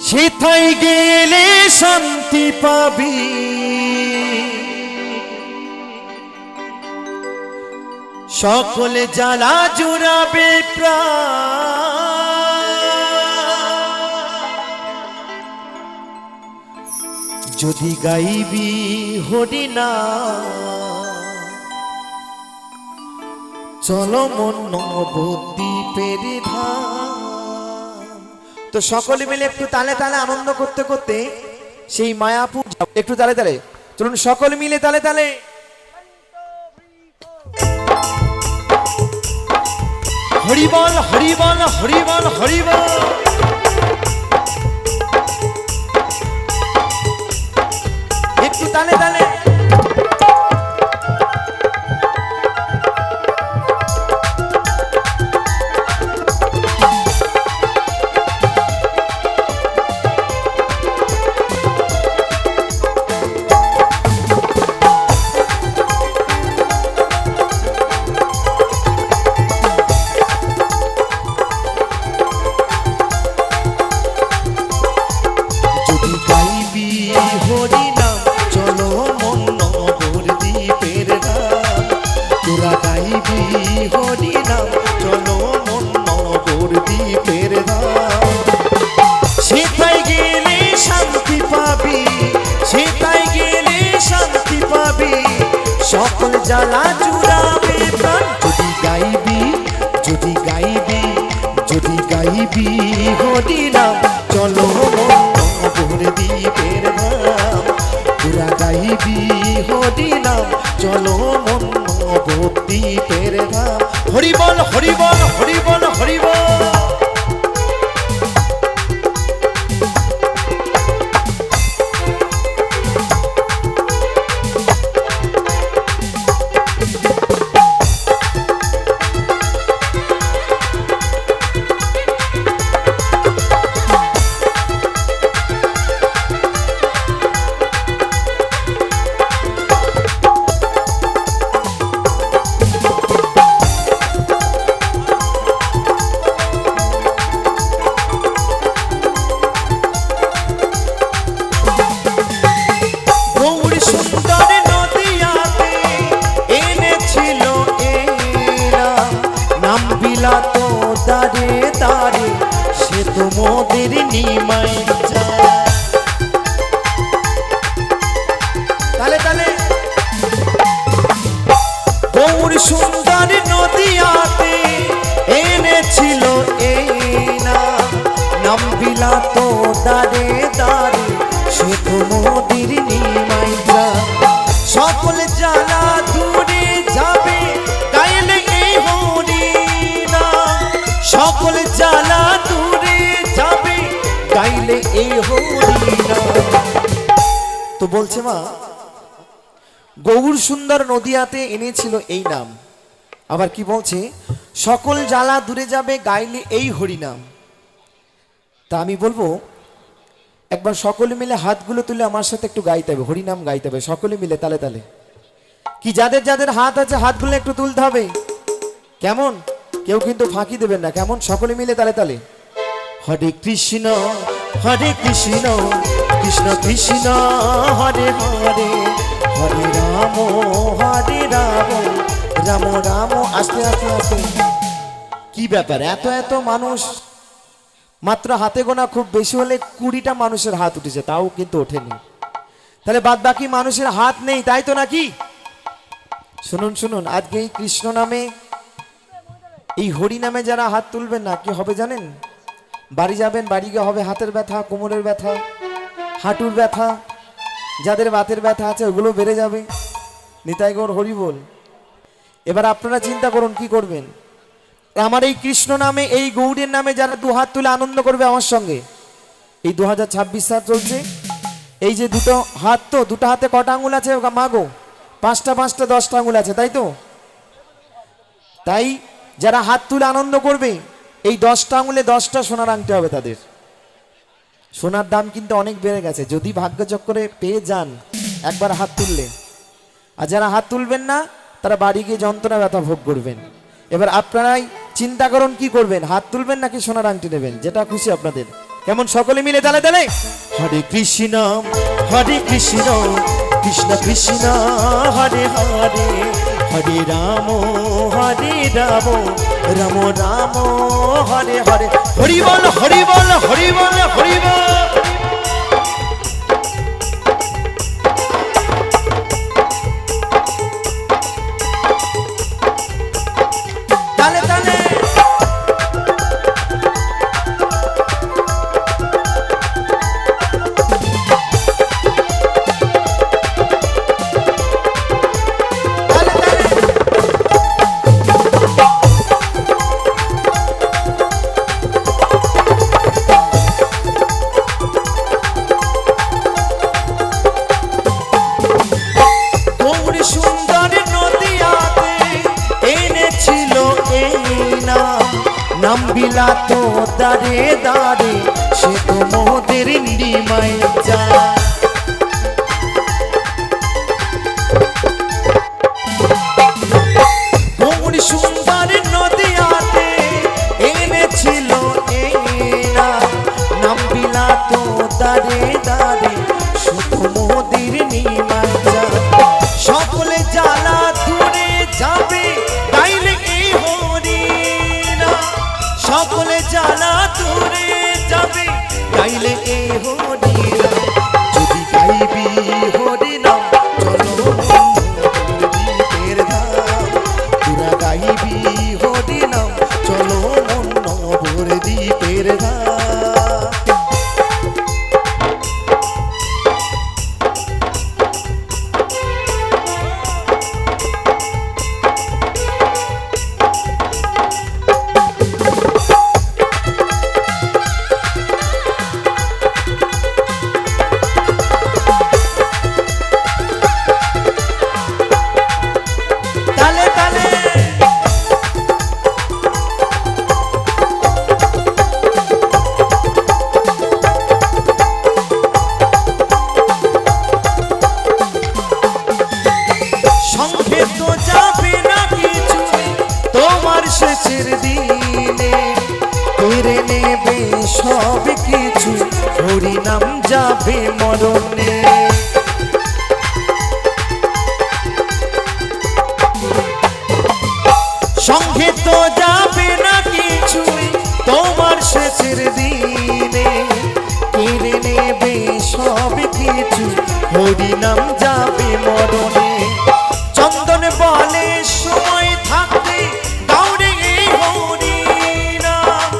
সেথায় গেলে শান্তি পাবি, সকল জ্বালা জুড়াবে প্রাণ। যদি গাইবি হরি নাম, চলো মন নবদ্বীপের ধাম। তো সকলে মিলে একটু তালে তালে আনন্দ করতে করতে সেই মায়াপুর একটু তালে তালে চলুন, সকলে মিলে তালে তালে। হরিবল হরিবল হরিবল হরিবল, একটু তালে তালে। সকল জ্বালা জুড়াবে প্রাণ। যদি গাইবি যদি গাইবি যদি গাইবি হরি নাম, চলো নবদ্বীপের ধাম। তোরা গাইবি হরি নাম, চলো নবদ্বীপের ধাম। হরিবল হরিবল হরিবল হরিবল। তো দারে দারে সে তো মোদের নিমাই যায়। তালে তালে। গৌর সুন্দর নদিয়াতে এনেছিল এই নাম বিলাত দারে দারে সে তো মোদের নিমাই যায়। সকল জ্বালা দূরে যাবে গাইলে এই হরি, সকল জ্বালা দূরে যাবে গাইলে এই হরি নাম। তো বলছে মা, গৌর সুন্দর নদিয়াতে এনেছিল এই নাম। আবার কি বলছে, সকল জ্বালা দূরে যাবে গাইলে এই হরি নাম। তা আমি বলবো একবার সকলে মিলে হাতগুলো তুলে আমার সাথে একটু গাইতে হবে, হরি নাম গাইতে হবে সকলে মিলে তালে তালে। কি যাদের যাদের হাত আছে হাতগুলো একটু তুলতে হবে। কেমন? কেউ কিন্তু ফাঁকি দেবেন না, কেমন? সকলে মিলে তালে তালে। হরে কৃষ্ণ কৃষ্ণ কৃষ্ণ হরে হরে, হরে রাম রাম রাম। আস্তে আস্তে আস্তে। কি ব্যাপার, এত এত মানুষ? মাত্র হাতে গোনা খুব বেশি হলে 20টা মানুষের হাত উঠেছে, তাও কিন্তু ওঠেনি। তাহলে বাদ বাকি মানুষের হাত নেই, তাই তো নাকি? শুনুন শুনুন, আজকে এই কৃষ্ণ নামে এই হরি নামে যারা হাত তুলবেন না, কি হবে জানেন? বাড়ি যাবেন, বাড়ি গিয়ে হবে হাতের ব্যথা, কোমরের ব্যথা, হাঁটুর ব্যথা, যাদের বাতের ব্যথা আছে ওগুলো বেড়ে যাবে। নিতাই গৌর হরি বল। এবার আপনারা চিন্তা করুন কি করবেন। আমার এই কৃষ্ণ নামে, এই গৌরের নামে যারা 2 হাত তুলে আনন্দ করবে আমার সঙ্গে, এই 2026 সাল চলছে, এই যে দুটো হাত, তো দুটো হাতে কটা আঙুল আছে মাগো? 5টা 5টা 10টা আঙুল আছে, তাই তো? তাই যারা হাত তুলে আনন্দ করবে, এই 10টা আঙুলে 10টা সোনার আংটি হবে তাদের। সোনার দাম কিন্তু অনেক বেড়ে গেছে, যদি ভাগ্যচক্রে পেয়ে যান একবার হাত তুললে। আর যারা হাত তুলবেন না তারা বাড়ি গিয়ে যন্ত্রণা ব্যথা ভোগ করবেন। এবার আপনারাই চিন্তা করুন কি করবেন, হাত তুলবেন নাকি সোনার আংটি নেবেন, যেটা খুশি আপনাদের। কেমন সকলে মিলে তালে তালে হরে কৃষ্ণ কৃষ্ণ কৃষ্ণ হরে হরে হরে রাম রাম রাম হরে হরে হরি বল হরি বল হরি বল হরি বল তালে তালে নাম বিলাতো দাঁড়ে দাঁড়ে সে তো মোদের নিমাই যা গৌরী সুন্দর নদিয়াতে এনেছিল এই নাম বিলাতো দাঁড়ে দাঁড়ে সে তো মোদের নিমাই যা সকলে জ্বালা দূরে যাবে গাইলে এই হরি সকলে জ্বালা দূরে যাবে গাইলে এ হরি যদি গাইবি হরি নাম চলো দ্বীপের ধাম তোরা গাইবি হরি নাম চলো মন দ্বীপের ধাম শেষের দিনে কেড়ে নেবে সব কিছু হরি নাম যাবে মরণে সঙ্গে তো যাবে না কিছু তোমার শেষের দিনে কেড়ে নেবে সব কিছু হরি নাম যাবে মরণে চন্দন বলে সময় থাকতে গৌরী এ হরি নাম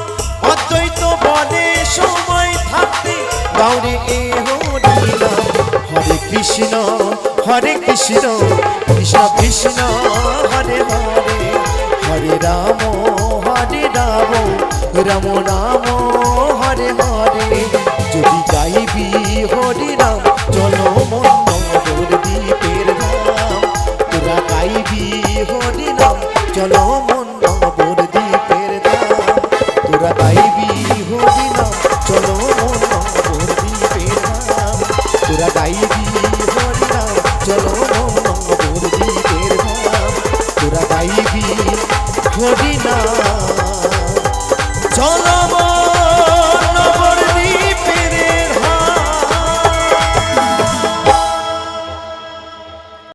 হরে কৃষ্ণ কৃষ্ণ কৃষ্ণ হরে হরে হরে রাম রাম রাম হরে হরে যদি গাইবি হরি নাম চলো মন দ্বীপের ধাম তোরা গাইবি হরি নাম চলো মন